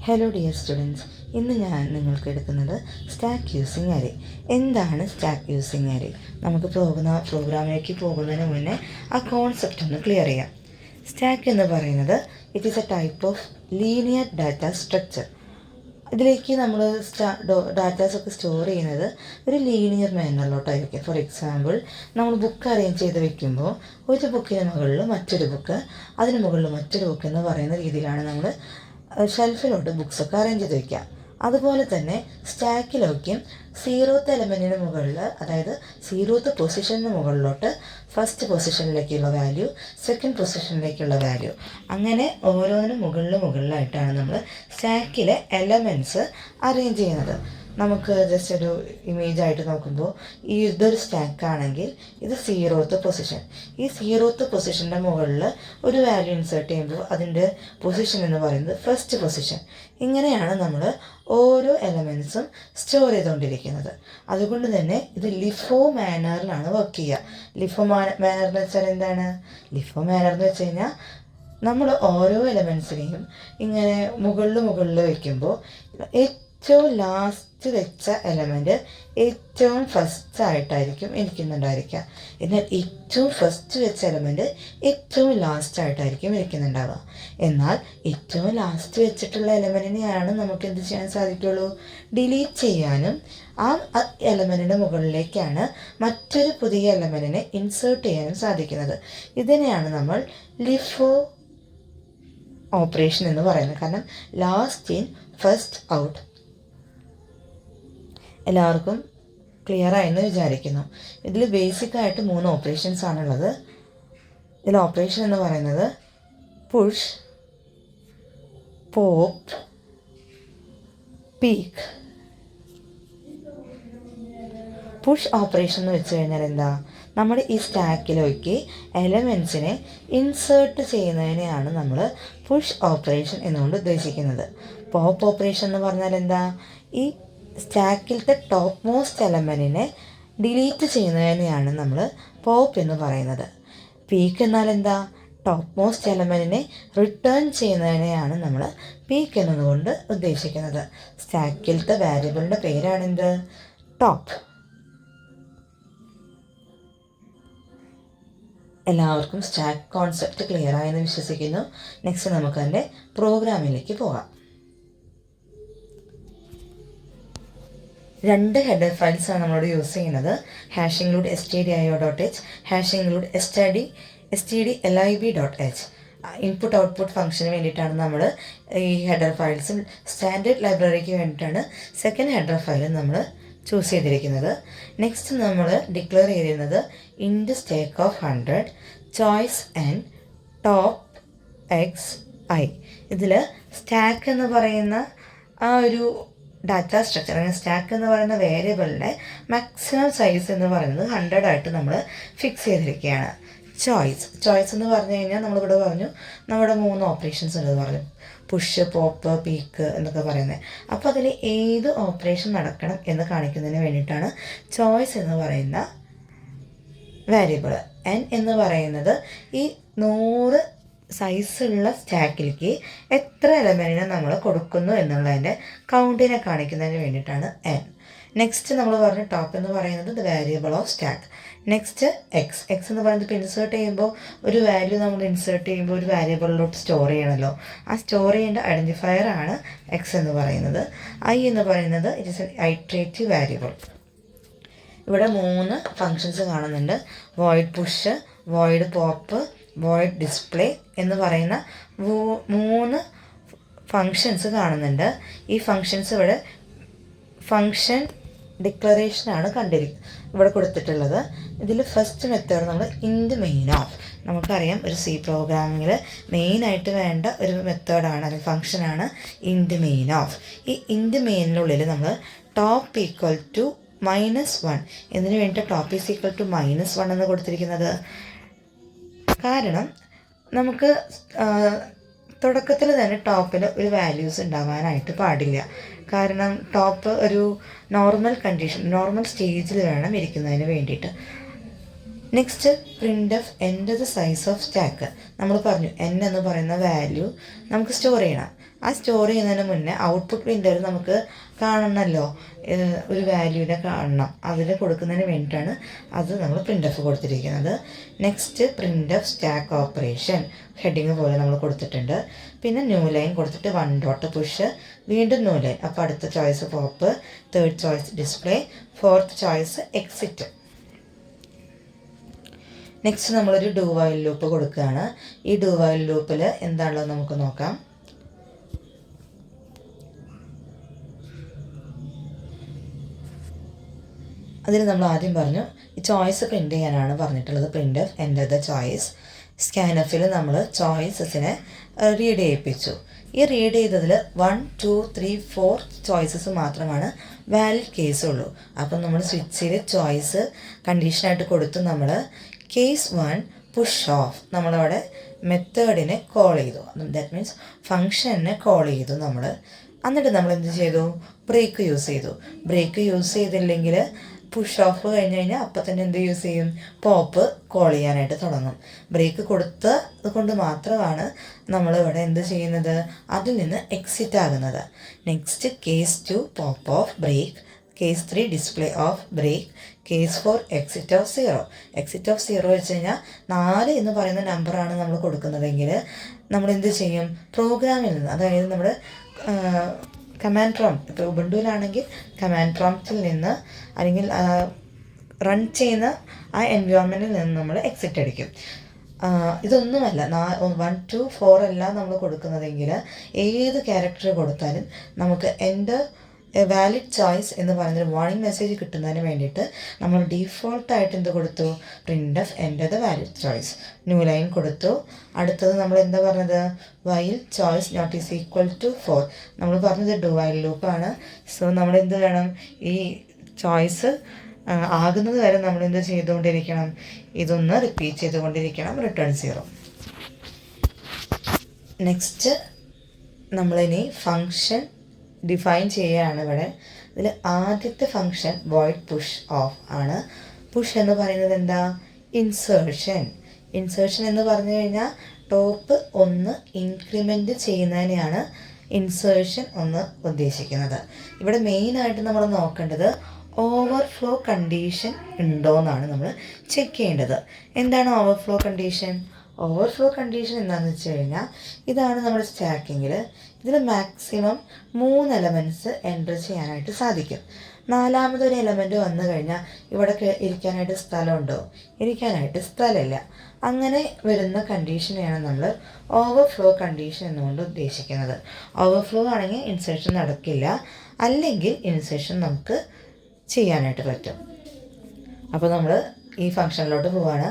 Hello dear students, ഇന്ന് ഞാൻ നിങ്ങൾക്ക് എടുക്കുന്നത് സ്റ്റാക്ക് യൂസിങ് അറേ. എന്താണ് സ്റ്റാക്ക് യൂസിങ് അറേ? നമുക്ക് പ്രോഗ്രാമിലേക്ക് പോകുന്നതിന് മുന്നേ ആ കോൺസെപ്റ്റ് ഒന്ന് ക്ലിയർ ചെയ്യാം. സ്റ്റാക്ക് എന്ന് പറയുന്നത് it is A type of linear data structure. ഇതിലേക്ക് നമ്മൾ ഡാറ്റാസൊക്കെ സ്റ്റോർ ചെയ്യുന്നത് ഒരു ലീനിയർ മാനറിലോട്ടായിരിക്കും. ഫോർ എക്സാമ്പിൾ, നമ്മൾ ബുക്ക് അറേഞ്ച് ചെയ്ത് വെക്കുമ്പോൾ ഒരു ബുക്കിന് മുകളിൽ മറ്റൊരു ബുക്ക്, അതിന് മുകളിൽ മറ്റൊരു ബുക്ക് എന്ന് പറയുന്ന രീതിയിലാണ് നമ്മൾ ഷെൽഫിലോട്ട് ബുക്സൊക്കെ അറേഞ്ച് ചെയ്ത് വയ്ക്കുക. അതുപോലെ തന്നെ സ്റ്റാക്കിലേക്കും സീറോത്ത് എലമെൻറ്റിന് മുകളിൽ, അതായത് സീറോത്ത് പൊസിഷന് മുകളിലോട്ട് ഫസ്റ്റ് പൊസിഷനിലേക്കുള്ള വാല്യൂ, സെക്കൻഡ് പൊസിഷനിലേക്കുള്ള വാല്യൂ, അങ്ങനെ ഓരോന്നിനും മുകളിലായിട്ടാണ് നമ്മൾ സ്റ്റാക്കിലെ എലമെൻറ്റ്സ് അറേഞ്ച് ചെയ്യുന്നത്. നമുക്ക് ജസ്റ്റ് ഒരു ഇമേജായിട്ട് നോക്കുമ്പോൾ ഇതൊരു സ്റ്റാക്കാണെങ്കിൽ ഇത് സീറോത്ത് പൊസിഷൻ. ഈ സീറോത്ത് പൊസിഷൻ്റെ മുകളിൽ ഒരു വാല്യൂ ഇൻസേർട്ട് ചെയ്യുമ്പോൾ അതിൻ്റെ പൊസിഷൻ എന്ന് പറയുന്നത് ഫസ്റ്റ് പൊസിഷൻ. ഇങ്ങനെയാണ് നമ്മൾ ഓരോ എലമെൻറ്റ്സും സ്റ്റോർ ചെയ്തുകൊണ്ടിരിക്കുന്നത്. അതുകൊണ്ട് തന്നെ ഇത് ലിഫോ മാനറിലാണ് വർക്ക് ചെയ്യുക. ലിഫോ മാനർ എന്ന് വെച്ചാൽ എന്താണ്? ലിഫോ മാനർ എന്ന് വെച്ച് കഴിഞ്ഞാൽ നമ്മൾ ഓരോ എലമെൻറ്റ്സിനെയും ഇങ്ങനെ മുകളിൽ വയ്ക്കുമ്പോൾ ഏറ്റവും ലാസ്റ്റ് വെച്ച എലമെൻറ്റ് ഏറ്റവും ഫസ്റ്റ് ആയിട്ടായിരിക്കും ഇരിക്കുന്നുണ്ടായിരിക്കുക. എന്നാൽ ഏറ്റവും ഫസ്റ്റ് വെച്ച എലമെൻറ്റ് ഏറ്റവും ലാസ്റ്റ് ആയിട്ടായിരിക്കും ഇരിക്കുന്നുണ്ടാവുക. എന്നാൽ ഏറ്റവും ലാസ്റ്റ് വെച്ചിട്ടുള്ള എലമെൻറ്റിനെയാണ് നമുക്ക് എന്ത് ചെയ്യാൻ സാധിക്കുള്ളൂ? ഡിലീറ്റ് ചെയ്യാനും ആ എലമെൻറ്റിൻ്റെ മുകളിലേക്കാണ് മറ്റൊരു പുതിയ എലമെൻറ്റിനെ ഇൻസേർട്ട് ചെയ്യാനും സാധിക്കുന്നത്. ഇതിനെയാണ് നമ്മൾ ലിഫോ ഓപ്പറേഷൻ എന്ന് പറയുന്നത്. കാരണം ലാസ്റ്റ് ഇൻ ഫസ്റ്റ് ഔട്ട്. എല്ലാവർക്കും ക്ലിയർ ആയെന്ന് വിചാരിക്കുന്നു. ഇതിൽ ബേസിക്കായിട്ട് 3 ഓപ്പറേഷൻസ് ആണുള്ളത്. ഇതിൽ ഓപ്പറേഷൻ എന്ന് പറയുന്നത് push, pop, peek. Push operation എന്ന് വെച്ച് കഴിഞ്ഞാൽ എന്താ? നമ്മൾ ഈ സ്റ്റാക്കിലേക്ക് എലമെൻറ്റ്സിനെ ഇൻസേർട്ട് ചെയ്യുന്നതിനെയാണ് നമ്മൾ പുഷ് ഓപ്പറേഷൻ എന്നുകൊണ്ട് ഉദ്ദേശിക്കുന്നത്. പോപ്പ് ഓപ്പറേഷൻ എന്ന് പറഞ്ഞാൽ എന്താ? ഈ സ്റ്റാക്കിലത്തെ ടോപ്പ് മോസ്റ്റ് എലമെൻറ്റിനെ ഡിലീറ്റ് ചെയ്യുന്നതിനെയാണ് നമ്മൾ പോപ്പ് എന്ന് പറയുന്നത്. പീക്ക് എന്നാൽ എന്താ? ടോപ്പ് മോസ്റ്റ് എലമെൻറ്റിനെ റിട്ടേൺ ചെയ്യുന്നതിനെയാണ് നമ്മൾ പീക്ക് എന്നതുകൊണ്ട് ഉദ്ദേശിക്കുന്നത്. സ്റ്റാക്കിലത്തെ വാരിയബിളിൻ്റെ പേരാണെന്ത്? ടോപ്പ്. എല്ലാവർക്കും സ്റ്റാക്ക് കോൺസെപ്റ്റ് ക്ലിയർ ആയെന്ന് വിശ്വസിക്കുന്നു. നെക്സ്റ്റ് നമുക്ക് അതിൻ്റെ പ്രോഗ്രാമിലേക്ക് പോകാം. 2 ഹെഡർ ഫയൽസാണ് നമ്മളിവിടെ യൂസ് ചെയ്യുന്നത്. #include_stdio.h, #stdlib.h. ഇൻപുട്ട് ഔട്ട്പുട്ട് ഫംഗ്ഷന് വേണ്ടിയിട്ടാണ് നമ്മൾ ഈ ഹെഡർ ഫയൽസും സ്റ്റാൻഡേർഡ് ലൈബ്രറിക്ക് വേണ്ടിയിട്ടാണ് സെക്കൻഡ് ഹെഡർ ഫയൽ നമ്മൾ ചൂസ് ചെയ്തിരിക്കുന്നത്. നെക്സ്റ്റ് നമ്മൾ ഡിക്ലെയർ ചെയ്തിരുന്നത് int stack of 100 choice and top xi. ഇതിൽ സ്റ്റാക്ക് എന്ന് പറയുന്ന ആ ഒരു ഡാറ്റ സ്ട്രക്ചർ, അല്ലെങ്കിൽ സ്റ്റാക്ക് എന്ന് പറയുന്ന വേരിയബിളിൻ്റെ മാക്സിമം സൈസ് എന്ന് പറയുന്നത് 100 ആയിട്ട് നമ്മൾ ഫിക്സ് ചെയ്തിരിക്കുകയാണ്. ചോയ്സ് എന്ന് പറഞ്ഞു കഴിഞ്ഞാൽ നമ്മളിവിടെ പറഞ്ഞു നമ്മുടെ 3 ഓപ്പറേഷൻസ് ഉണ്ടെന്ന് പറഞ്ഞു. പുഷ്, പോപ്പ്, പീക്ക് എന്നൊക്കെ പറയുന്നത്. അപ്പോൾ അതിൽ ഏത് ഓപ്പറേഷൻ നടക്കണം എന്ന് കാണിക്കുന്നതിന് വേണ്ടിയിട്ടാണ് ചോയ്സ് എന്ന് പറയുന്ന വേരിയബിൾ. n എന്ന് പറയുന്നത് ഈ 100 സൈസുള്ള സ്റ്റാക്കിലേക്ക് എത്ര എലമെൻറ്റിനെ നമ്മൾ കൊടുക്കുന്നു എന്നുള്ളതിൻ്റെ കൗണ്ടിനെ കാണിക്കുന്നതിന് വേണ്ടിയിട്ടാണ് n. നെക്സ്റ്റ് നമ്മൾ പറഞ്ഞു ടോപ്പ് എന്ന് പറയുന്നത് the variable of stack. Next X എന്ന് പറയുന്നത് ഇപ്പോൾ ഇൻസേർട്ട് ചെയ്യുമ്പോൾ ഒരു വാല്യൂ നമ്മൾ ഇൻസേർട്ട് ചെയ്യുമ്പോൾ ഒരു വാരിയബിളിലോട്ട് സ്റ്റോർ ചെയ്യണമല്ലോ. ആ സ്റ്റോർ ചെയ്യേണ്ട ഐഡൻറ്റിഫയർ ആണ് എക്സ് എന്ന് പറയുന്നത്. ഐ എന്ന് പറയുന്നത് it is an iterative variable. ഇവിടെ 3 ഫങ്ഷൻസ് കാണുന്നുണ്ട്. Void push, void pop, void display എന്ന് പറയുന്ന 3 ഫങ്ഷൻസ് കാണുന്നുണ്ട്. ഈ ഫങ്ഷൻസ് ഇവിടെ ഫങ്ഷൻ ഡിക്ലറേഷനാണ് ഇവിടെ കൊടുത്തിട്ടുള്ളത്. ഇതിൽ ഫസ്റ്റ് മെത്തേഡ് നമ്മൾ ഇൻറ്റ് മെയിൻ ഓഫ്. നമുക്കറിയാം ഒരു C പ്രോഗ്രാമിങ്ങിൽ മെയിനായിട്ട് വേണ്ട ഒരു മെത്തേഡാണ്, അല്ലെങ്കിൽ ഫങ്ഷനാണ് ഇൻറ്റ് മെയിൻ ഓഫ്. ഈ ഇൻറ്റ് മെയിനിനുള്ളിൽ നമ്മൾ ടോപ്പ് ഈക്വൽ ടു -1. എന്തിനു വേണ്ടിയിട്ട് ടോപ്പ് ഈസ് ഈക്വൽ ടു -1 എന്ന് കൊടുത്തിരിക്കുന്നത്? കാരണം നമുക്ക് തുടക്കത്തിൽ തന്നെ ടോപ്പിൽ ഒരു വാല്യൂസ് ഉണ്ടാവാനായിട്ട് പാടില്ല. കാരണം ടോപ്പ് ഒരു നോർമൽ സ്റ്റേജിൽ വേണം ഇരിക്കുന്നതിന് വേണ്ടിയിട്ട്. Next printf enter the size of stack. നമ്മൾ പറഞ്ഞു n എന്ന് പറയുന്ന വാല്യൂ നമുക്ക് സ്റ്റോർ ചെയ്യണം. ആ സ്റ്റോർ ചെയ്യുന്നതിന് മുന്നേ ഔട്ട്പുട്ട് വിൻഡോയിൽ നമുക്ക് കാണണമല്ലോ, ഒരു വാല്യൂവിനെ കാണണം. അതിൽ കൊടുക്കുന്നതിന് വേണ്ടിയിട്ടാണ് അത് നമ്മൾ പ്രിൻ്റ് എഫ് കൊടുത്തിരിക്കുന്നത്. Next print F stack operation heading പോലെ നമ്മൾ കൊടുത്തിട്ടുണ്ട്. പിന്നെ ന്യൂ ലൈൻ കൊടുത്തിട്ട് 1 ഡോട്ട് പുഷ്, വീണ്ടും ന്യൂ ലൈൻ. അപ്പോൾ അടുത്ത choice pop, third choice display, fourth choice exit. Next നമ്മളൊരു ഡു വൈൽ ലൂപ്പ് കൊടുക്കുകയാണ്. ഈ ഡു വൈൽ ലൂപ്പിൽ എന്താണുള്ളത് നമുക്ക് നോക്കാം. അതിൽ നമ്മൾ ആദ്യം പറഞ്ഞു ഈ ചോയ്സ് പ്രിൻ്റ് ചെയ്യാനാണ് പറഞ്ഞിട്ടുള്ളത്. Print F enter the choice. സ്കാനഫിൽ നമ്മൾ ചോയ്സസിനെ റീഡ് ചെയ്യിപ്പിച്ചു. ഈ റീഡ് ചെയ്തതിൽ 1, 2, 3, 4 ചോയ്സസ് മാത്രമാണ് വാലിഡ് കേസ് ഉള്ളൂ. അപ്പം നമ്മൾ സ്വിച്ചിൽ ചോയ്സ് കണ്ടീഷനായിട്ട് കൊടുത്തു. നമ്മൾ കേസ് 1 പുഷ് ഓഫ്, നമ്മളവിടെ മെത്തേഡിനെ കോൾ ചെയ്തു. ദാറ്റ് മീൻസ് ഫങ്ഷനെ കോൾ ചെയ്തു നമ്മൾ. എന്നിട്ട് നമ്മൾ എന്ത് ചെയ്തു, ബ്രേക്ക് യൂസ് ചെയ്തു. ബ്രേക്ക് യൂസ് ചെയ്തില്ലെങ്കിൽ പുഷ് ഓഫ് കഴിഞ്ഞ് കഴിഞ്ഞാൽ അപ്പം തന്നെ എന്ത് യൂസ് ചെയ്യും, പോപ്പ് കോൾ ചെയ്യാനായിട്ട് തുടങ്ങും. ബ്രേക്ക് കൊടുത്തത് കൊണ്ട് മാത്രമാണ് നമ്മളിവിടെ എന്ത് ചെയ്യുന്നത്, അതിൽ നിന്ന് എക്സിറ്റ് ആകുന്നത്. Next case 2 pop of break, case 3 display of break, case 4 exit of 0. Exit of 0 വെച്ച് കഴിഞ്ഞാൽ 4 എന്ന് പറയുന്ന നമ്പറാണ് നമ്മൾ കൊടുക്കുന്നതെങ്കിൽ നമ്മൾ എന്ത് ചെയ്യും, പ്രോഗ്രാമിൽ നിന്ന്, അതായത് നമ്മുടെ കമാൻഡ് പ്രോംപ്റ്റ്, ഇപ്പോൾ ഉബുണ്ടുവിലാണെങ്കിൽ കമാൻഡ് പ്രോംപ്റ്റിൽ നിന്ന് അല്ലെങ്കിൽ റൺ ചെയ്യുന്ന ആ എൻവയോൺമെൻറ്റിൽ നിന്ന് നമ്മൾ എക്സിറ്റ് അടിക്കും. ഇതൊന്നുമല്ല 1, 2, 4 എല്ലാം നമ്മൾ കൊടുക്കുന്നതെങ്കിൽ ഏത് ക്യാരക്ടർ കൊടുത്താലും നമുക്ക് എൻ്റെ വാലിഡ് ചോയ്സ് എന്ന് പറയുന്നൊരു വാർണിംഗ് മെസ്സേജ് കിട്ടുന്നതിന് വേണ്ടിയിട്ട് നമ്മൾ ഡീഫോൾട്ടായിട്ട് എന്ത് കൊടുത്തു, print F enter the valid choice, new line കൊടുത്തു. അടുത്തത് നമ്മൾ എന്താ പറഞ്ഞത്, while choice not is equal to 4. നമ്മൾ പറഞ്ഞത് ഡു വൈൽ ലൂപ്പാണ്. സോ നമ്മൾ എന്ത് വേണം, ഈ ചോയ്സ് ആകുന്നത് വരെ നമ്മൾ എന്ത് ചെയ്തുകൊണ്ടിരിക്കണം, ഇതൊന്ന് റിപ്പീറ്റ് ചെയ്തുകൊണ്ടിരിക്കണം, റിട്ടേൺ 0. നെക്സ്റ്റ് നമ്മളിനി ഫങ്ഷൻ ഡിഫൈൻ ചെയ്യുകയാണ് ഇവിടെ. ഇതിൽ ആദ്യത്തെ ഫങ്ഷൻ വോയിഡ് പുഷ് ഓഫ് ആണ്. പുഷ് എന്ന് പറയുന്നത് എന്താ, ഇൻസേർഷൻ. ഇൻസേർഷൻ എന്ന് പറഞ്ഞു കഴിഞ്ഞാൽ ടോപ്പ് 1 ഇൻക്രിമെൻ്റ് ചെയ്യുന്നതിനെയാണ് ഇൻസേർഷൻ ഒന്ന് ഉദ്ദേശിക്കുന്നത്. ഇവിടെ മെയിനായിട്ട് നമ്മൾ നോക്കേണ്ടത് ഓവർഫ്ലോ കണ്ടീഷൻ ഉണ്ടോ എന്നാണ് നമ്മൾ ചെക്ക് ചെയ്യേണ്ടത്. എന്താണ് ഓവർഫ്ലോ കണ്ടീഷൻ? ഓവർഫ്ലോ കണ്ടീഷൻ എന്താണെന്ന് വെച്ച് കഴിഞ്ഞാൽ ഇതാണ് നമ്മുടെ സ്റ്റാക്കിങ്ങിൽ. ഇതിൽ മാക്സിമം 3 എലമെൻറ്റ്സ് എൻ്റർ ചെയ്യാനായിട്ട് സാധിക്കും. 4മതൊരു എലമെൻറ്റ് വന്നു കഴിഞ്ഞാൽ ഇവിടെ ഇരിക്കാനായിട്ട് സ്ഥലമുണ്ടോ? ഇരിക്കാനായിട്ട് സ്ഥലമില്ല. അങ്ങനെ വരുന്ന കണ്ടീഷനെയാണ് നമ്മൾ ഓവർഫ്ലോ കണ്ടീഷൻ എന്നുകൊണ്ട് ഉദ്ദേശിക്കുന്നത്. ഓവർഫ്ലോ ആണെങ്കിൽ ഇൻസേർഷൻ നടക്കില്ല, അല്ലെങ്കിൽ ഇൻസേർഷൻ നമുക്ക് ചെയ്യാനായിട്ട് പറ്റും. അപ്പോൾ നമ്മൾ ഈ ഫംഗ്ഷനിലോട്ട് പോവുകയാണ്.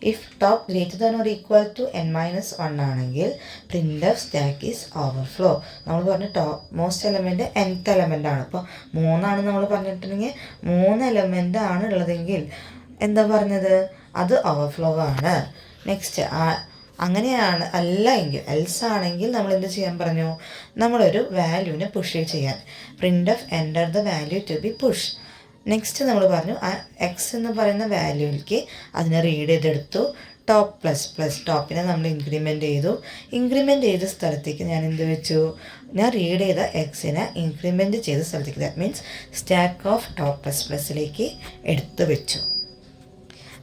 If top greater than or equal to n-1 ആണെങ്കിൽ print of stack is overflow. നമ്മൾ പറഞ്ഞ top most element nth element ആണ്. അപ്പോൾ 3 നമ്മൾ പറഞ്ഞിട്ടുണ്ടെങ്കിൽ 3 എലമെൻ്റ് ആണ് ഉള്ളതെങ്കിൽ എന്താ പറഞ്ഞത്, അത് ഓവർഫ്ലോ ആണ്. നെക്സ്റ്റ് അങ്ങനെയാണ് അല്ല എങ്കിൽ എൽസ് ആണെങ്കിൽ നമ്മൾ എന്ത് ചെയ്യാൻ പറഞ്ഞു, നമ്മളൊരു വാല്യൂവിനെ പുഷ് ചെയ്യാൻ, print of enter the value to be push. Next നമ്മൾ പറഞ്ഞു ആ എക്സ് എന്ന് പറയുന്ന വാല്യൂവിലേക്ക് അതിനെ റീഡ് ചെയ്തെടുത്തു. ടോപ്പ് പ്ലസ് പ്ലസ് ടോപ്പിനെ നമ്മൾ ഇൻക്രിമെൻ്റ് ചെയ്തു. ഇൻക്രിമെൻ്റ് ചെയ്ത സ്ഥലത്തേക്ക് ഞാൻ എന്ത് വെച്ചു, ഞാൻ റീഡ് ചെയ്ത എക്സിനെ ഇൻക്രിമെൻ്റ് ചെയ്ത സ്ഥലത്തേക്ക്, that means stack of top plus പ്ലസിലേക്ക് എടുത്തു വെച്ചു.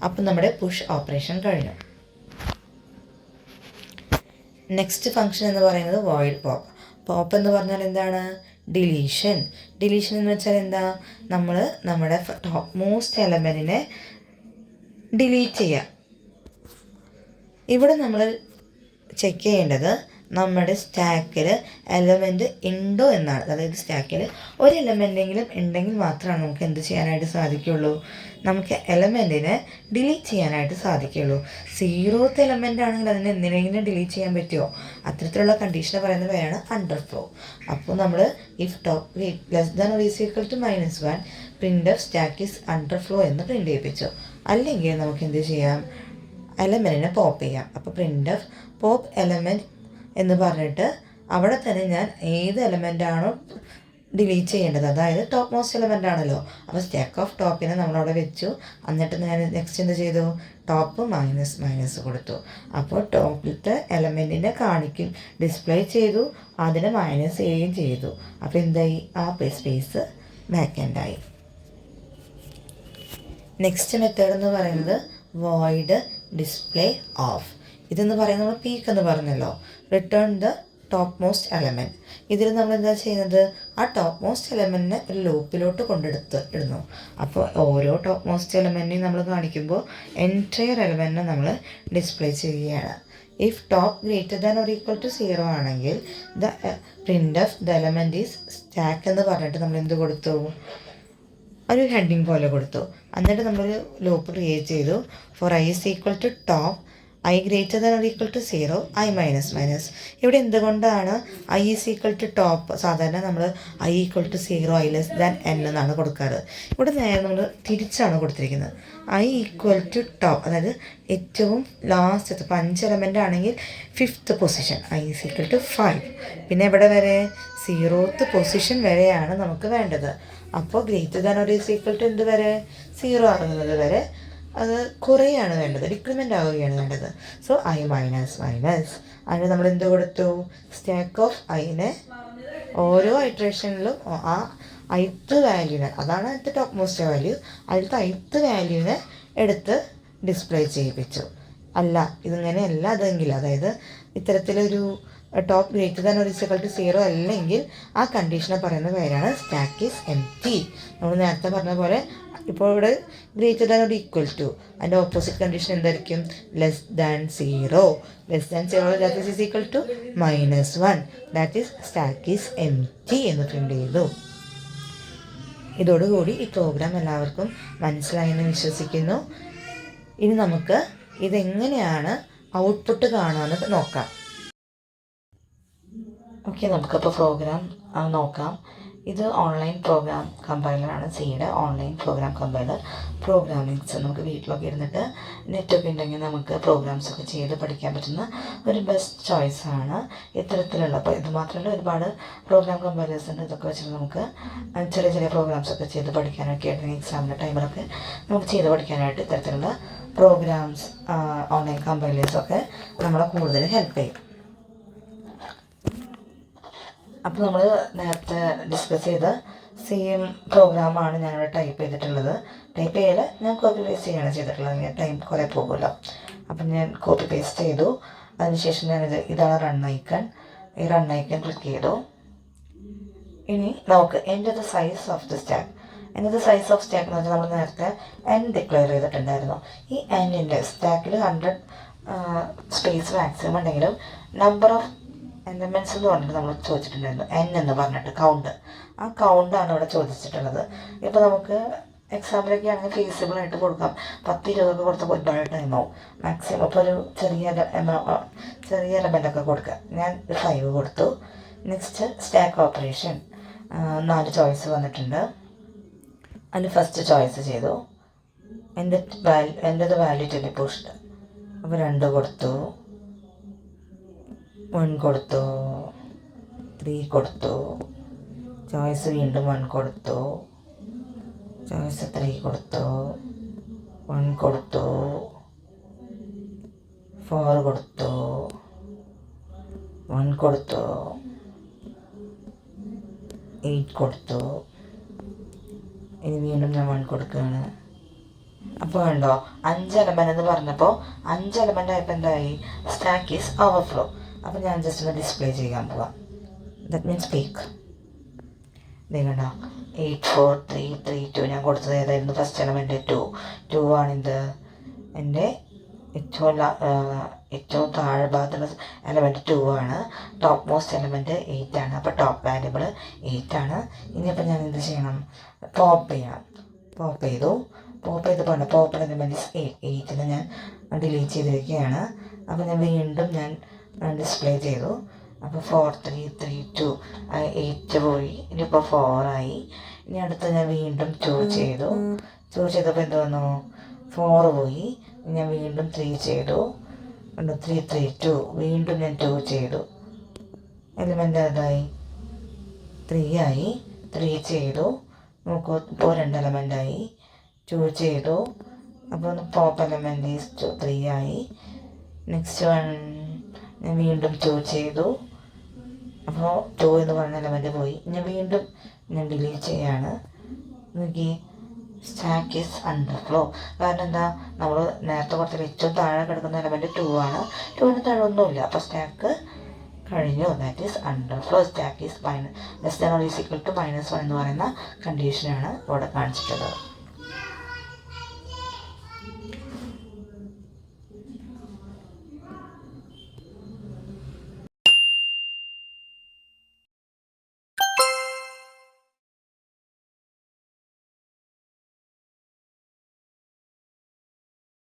അപ്പം നമ്മുടെ പുഷ് ഓപ്പറേഷൻ കഴിഞ്ഞു. നെക്സ്റ്റ് ഫംഗ്ഷൻ എന്ന് പറയുന്നത് വോയിഡ് പോപ്പ്. പോപ്പ് എന്ന് പറഞ്ഞാൽ എന്താണ്, ഡിലീഷൻ. ഡിലീഷൻ എന്ന് വെച്ചാൽ എന്താ, നമ്മൾ നമ്മുടെ ടോപ്പ് മോസ്റ്റ് എലമെൻറ്റിനെ ഡിലീറ്റ് ചെയ്യുക. ഇവിടെ നമ്മൾ ചെക്ക് ചെയ്യേണ്ടത് നമ്മുടെ സ്റ്റാക്കിൽ എലമെൻറ്റ് ഉണ്ടോ എന്നാണ്. അതായത് സ്റ്റാക്കിൽ ഒരു എലമെൻറ്റെങ്കിലും ഉണ്ടെങ്കിൽ മാത്രമാണ് നമുക്ക് എന്ത് ചെയ്യാനായിട്ട് സാധിക്കുള്ളൂ, നമുക്ക് എലമെൻറ്റിനെ ഡിലീറ്റ് ചെയ്യാനായിട്ട് സാധിക്കുള്ളൂ. 0th എലമെൻ്റ് ആണെങ്കിൽ അതിനെ എന്തിനെങ്കിലും ഡിലീറ്റ് ചെയ്യാൻ പറ്റുമോ? അത്തരത്തിലുള്ള കണ്ടീഷനെ പറയുന്ന പേരാണ് അണ്ടർഫ്ലോ. അപ്പോൾ നമ്മൾ if top less than or is equal to -1 print of stack is underflow എന്ന് പ്രിൻ്റ് ചെയ്യിപ്പിച്ചു. അല്ലെങ്കിൽ നമുക്ക് എന്ത് ചെയ്യാം, എലമെൻറ്റിനെ പോപ്പ് ചെയ്യാം. അപ്പോൾ പ്രിൻ്റ് ഓഫ് പോപ്പ് എലമെൻറ്റ് എന്ന് പറഞ്ഞിട്ട് അവിടെ തന്നെ ഞാൻ ഏത് എലമെൻ്റാണോ ഡിലീറ്റ് ചെയ്യേണ്ടത്. അതായത് ടോപ്പ് മോസ്റ്റ് എലമെൻ്റ് ആണല്ലോ. അപ്പോൾ സ്റ്റാക്ക് ഓഫ് ടോപ്പിനെ നമ്മളവിടെ വെച്ചു. എന്നിട്ട് ഞാൻ നെക്സ്റ്റ് എന്ത് ചെയ്തു, ടോപ്പ് മൈനസ് മൈനസ് കൊടുത്തു. അപ്പോൾ ടോപ്പിലത്തെ എലമെൻറ്റിനെ ഡിസ്പ്ലേ ചെയ്തു, അതിനെ മൈനസ് ചെയ്യുകയും ചെയ്തു. അപ്പോൾ എന്തായി, ആ സ്പേസ് വാക്കൻ്റായി. നെക്സ്റ്റ് മെത്തേഡ് എന്ന് പറയുന്നത് വോയിഡ് ഡിസ്പ്ലേ ഓഫ്. ഇതെന്ന് പറയുന്നത് നമ്മൾ പീക്ക് എന്ന് പറഞ്ഞല്ലോ, return the top most element. ഇതിൽ നമ്മൾ എന്താ ചെയ്യുന്നത്, ആ ടോപ്പ് മോസ്റ്റ് എലമെൻറ്റിനെ ഒരു ലൂപ്പിലോട്ട് ഇടുന്നു. അപ്പോൾ ഓരോ ടോപ്പ് മോസ്റ്റ് എലമെൻറ്റിനെയും നമ്മൾ കാണിക്കുമ്പോൾ എൻറ്റയർ എലമെൻറ്റിനെ നമ്മൾ ഡിസ്പ്ലേ ചെയ്യുകയാണ്. If top greater than or equal to 0 ആണെങ്കിൽ print of the element is stack എന്ന് പറഞ്ഞിട്ട് നമ്മൾ എന്ത് കൊടുത്തു, ഒരു ഹെഡിങ് പോലെ കൊടുത്തു. എന്നിട്ട് നമ്മളൊരു ലൂപ്പ് ക്രിയേറ്റ് ചെയ്തു. For I is equal to top I greater than or equal to 0 I minus minus. ഇവിടെ എന്തുകൊണ്ടാണ് I is equal to top, സാധാരണ നമ്മൾ I equal to 0 I less than N എന്നാണ് കൊടുക്കാറ്. ഇവിടെ നേരെ നമ്മൾ തിരിച്ചാണ് കൊടുത്തിരിക്കുന്നത്. ഐ ഈക്വൽ ടു ടോപ്പ്, അതായത് ഏറ്റവും ലാസ്റ്റത്തെ 5 എലമെൻ്റ് ആണെങ്കിൽ 5th position, I is equal to 5. പിന്നെ എവിടെ വരെ, 0th പൊസിഷൻ വരെയാണ് നമുക്ക് വേണ്ടത്. അപ്പോൾ greater than or is equal to എന്ത് വരെ, 0 ആകുന്നത് വരെ അത് കുറയാണ് വേണ്ടത്, ഡിക്രിമെൻ്റ് ആവുകയാണ് വേണ്ടത്. So I minus minus. അതിന് നമ്മൾ എന്ത് കൊടുത്തു, സ്റ്റാക്ക് ഓഫ് ഐനെ ഓരോ ഇറ്ററേഷനിലും ആ ith വാല്യൂവിനെ, അതാണ് അതിൻ്റെ ടോപ്പ് മോസ്റ്റ് വാല്യൂ, അതിലത്തെ ith വാല്യൂവിനെ എടുത്ത് ഡിസ്പ്ലേ ചെയ്യിപ്പിച്ചു. അല്ല ഇതിങ്ങനെയല്ല അതെങ്കിൽ, അതായത് ഇത്തരത്തിലൊരു top greater than or equal to 0 അല്ലെങ്കിൽ ആ കണ്ടീഷനെ പറയുന്ന പേരാണ് സ്റ്റാക്ക് ഈസ് എംപ്റ്റി. നമ്മൾ നേരത്തെ പറഞ്ഞ പോലെ ഇപ്പോൾ ഇവിടെ greater than or equal to, അതിൻ്റെ ഓപ്പോസിറ്റ് കണ്ടീഷൻ എന്തായിരിക്കും, less than 0. Less than 0 that is equal to -1, that is stack is empty എന്ന് പ്രിൻ്റ് ചെയ്തു. ഇതോടുകൂടി ഈ പ്രോഗ്രാം എല്ലാവർക്കും മനസ്സിലായെന്ന് വിശ്വസിക്കുന്നു. ഇനി നമുക്ക് ഇതെങ്ങനെയാണ് ഔട്ട്പുട്ട് കാണുമെന്ന് നോക്കാം. ഓക്കെ, നമുക്കപ്പോൾ പ്രോഗ്രാം നോക്കാം. ഇത് ഓൺലൈൻ പ്രോഗ്രാം കമ്പൈലറാണ്, സിയുടെ ഓൺലൈൻ പ്രോഗ്രാം കമ്പൈലർ. പ്രോഗ്രാമിങ്സ് നമുക്ക് വീട്ടിലൊക്കെ ഇരുന്നിട്ട് നെറ്റൊക്കെ ഉണ്ടെങ്കിൽ നമുക്ക് പ്രോഗ്രാംസൊക്കെ ചെയ്ത് പഠിക്കാൻ പറ്റുന്ന ഒരു ബെസ്റ്റ് ചോയ്സാണ് ഇത്തരത്തിലുള്ള. അപ്പോൾ ഇത് മാത്രമല്ല, ഒരുപാട് പ്രോഗ്രാം കമ്പൈലേഴ്സ് ഉണ്ട്. ഇതൊക്കെ വെച്ചിട്ട് നമുക്ക് ചെറിയ ചെറിയ പ്രോഗ്രാംസൊക്കെ ചെയ്ത് പഠിക്കാനൊക്കെ ആയിട്ട് എക്സാമിൻ്റെ ടൈമിലൊക്കെ നമുക്ക് ചെയ്ത് പഠിക്കാനായിട്ട് ഇത്തരത്തിലുള്ള പ്രോഗ്രാംസ് ഓൺലൈൻ കമ്പൈലേഴ്സൊക്കെ നമ്മളെ കൂടുതൽ ഹെൽപ്പ് ചെയ്യും. അപ്പോൾ നമ്മൾ നേരത്തെ ഡിസ്കസ് ചെയ്ത സെയിം പ്രോഗ്രാമാണ് ഞാനിവിടെ ടൈപ്പ് ചെയ്തിട്ടുള്ളത്. ടൈപ്പ് ചെയ്യൽ ഞാൻ കോപ്പി പേസ്റ്റ് ചെയ്യാണ് ചെയ്തിട്ടുള്ളത്, ഞാൻ ടൈം കുറേ പോകുമല്ലോ. അപ്പം ഞാൻ കോപ്പി പേസ്റ്റ് ചെയ്തു. അതിനുശേഷം ഇതാണ് റൺ ഐക്കൺ. ഈ റൺ ഐക്കൺ ക്ലിക്ക് ചെയ്തു. ഇനി നമുക്ക് എൻ്റെ the size of the stack. എൻ്റെ ദ സൈസ് ഓഫ് സ്റ്റാക്ക് എന്ന് വെച്ചാൽ നമ്മൾ നേരത്തെ n ഡിക്ലെയർ ചെയ്തിട്ടുണ്ടായിരുന്നു. ഈ n-ൻ്റെ സ്റ്റാക്കിൽ 100 സ്പേസ് മാക്സിമം ഉണ്ടെങ്കിലും നമ്പർ ഓഫ് എലമെൻറ്റ്സ് എന്ന് പറഞ്ഞിട്ട് നമ്മൾ ചോദിച്ചിട്ടുണ്ടായിരുന്നു, n എന്ന് പറഞ്ഞിട്ട് കൗണ്ട്. ആ കൗണ്ടാണ് ഇവിടെ ചോദിച്ചിട്ടുള്ളത്. ഇപ്പോൾ നമുക്ക് എക്സാമിലൊക്കെ ആണെങ്കിൽ ഫീസിബിളായിട്ട് കൊടുക്കാം. 10-20 കൊടുത്തപ്പോൾ ഒരുപാട് ടൈമാവും. മാക്സിമം ഇപ്പോൾ ഒരു ചെറിയ എലമെൻ്റൊക്കെ കൊടുക്കുക. ഞാൻ 5 കൊടുത്തു. നെക്സ്റ്റ് സ്റ്റാക്ക് ഓപ്പറേഷൻ 4 ചോയ്സ് വന്നിട്ടുണ്ട്. അതിൽ ഫസ്റ്റ് ചോയ്സ് ചെയ്തു. എൻ്റെത് വാല്യൂ ടു ബി പുഷ്ഡ്. അപ്പോൾ 2 കൊടുത്തു, 1 കൊടുത്തു, 3 കൊടുത്തു. ചോയ്സ് വീണ്ടും 1 കൊടുത്തു, ചോയ്സ് 3 കൊടുത്തു, 1 കൊടുത്തു, 4 കൊടുത്തു, 1 കൊടുത്തു, 8 കൊടുത്തു. ഇനി വീണ്ടും ഞാൻ 1 കൊടുക്കുകയാണ്. അപ്പോൾ കണ്ടോ, 5 എലമെൻ്റ് എന്ന് പറഞ്ഞപ്പോൾ 5 എലമെൻ്റ് ആയപ്പോൾ എന്തായി, സ്റ്റാക്ക് ഈസ് ഓവർഫ്ലോ. അപ്പോൾ ഞാൻ ജസ്റ്റ് ഒന്ന് ഡിസ്പ്ലേ ചെയ്യാൻ പോവാം. That means peak. കണ്ടോ, 8 4 3 3 2. ഞാൻ കൊടുത്തത് ഏതായിരുന്നു, ഫസ്റ്റ് എലമെൻറ്റ് 2 ആണിത്. എൻ്റെ ഏറ്റവും താഴെ ഭാഗത്തുള്ള എലമെൻറ്റ് 2 ആണ്. ടോപ്പ് മോസ്റ്റ് എലമെൻറ്റ് 8 ആണ്. അപ്പോൾ ടോപ്പ് വാല്യുബിൾ 8 ആണ്. ഇനിയിപ്പോൾ ഞാൻ എന്ത് ചെയ്യണം, പോപ്പ് ചെയ്യണം. പോപ്പ് ചെയ്തു. പോപ്പ് ചെയ്തപ്പോൾ പോപ്പ് എലമെൻറ്റ് 8 ഞാൻ ഡിലീറ്റ് ചെയ്തിരിക്കുകയാണ്. അപ്പോൾ ഞാൻ വീണ്ടും ഡിസ്പ്ലേ ചെയ്തു. അപ്പോൾ 4 3 3 2 8 പോയി. ഇനിയിപ്പോൾ 4 ആയി. ഇനി അടുത്ത് ഞാൻ വീണ്ടും 2 ചെയ്തു. 2 ചെയ്തപ്പോൾ എന്ത് വന്നു, 4 പോയി. ഞാൻ വീണ്ടും 3 ചെയ്തു. 3 3 2. വീണ്ടും ഞാൻ 2 ചെയ്തു. എലിമെൻ്റ് ഏതായി, 3 ആയി. 3 ചെയ്തു. നോക്കൂ, ഇപ്പോൾ 2 എലമെൻ്റായി. 2 ചെയ്തു. അപ്പോൾ ടോപ്പ് എലമെൻ്റ് ഈസ് 3 ആയി. നെക്സ്റ്റ് വൺ ഞാൻ വീണ്ടും 2 ചെയ്തു. അപ്പോൾ 2 എന്ന് പറഞ്ഞ എലമെൻ്റ് പോയി. ഞാൻ വീണ്ടും ഡിലീറ്റ് ചെയ്യാണ്. നോക്കി, സ്റ്റാക്ക് ഈസ് അണ്ടർഫ്ലോ. കാരണം എന്താ, നമ്മൾ നേരത്തെ കുറച്ച് ഏറ്റവും താഴെ കിടക്കുന്ന എലമെൻറ്റ് 2 ആണ്. 2 താഴെ ഒന്നുമില്ല. അപ്പോൾ സ്റ്റാക്ക് കഴിഞ്ഞു. That is underflow. Stack is less than or is equal to -1 എന്ന് പറയുന്ന കണ്ടീഷനാണ് ഇവിടെ കാണിച്ചിട്ടുള്ളത്.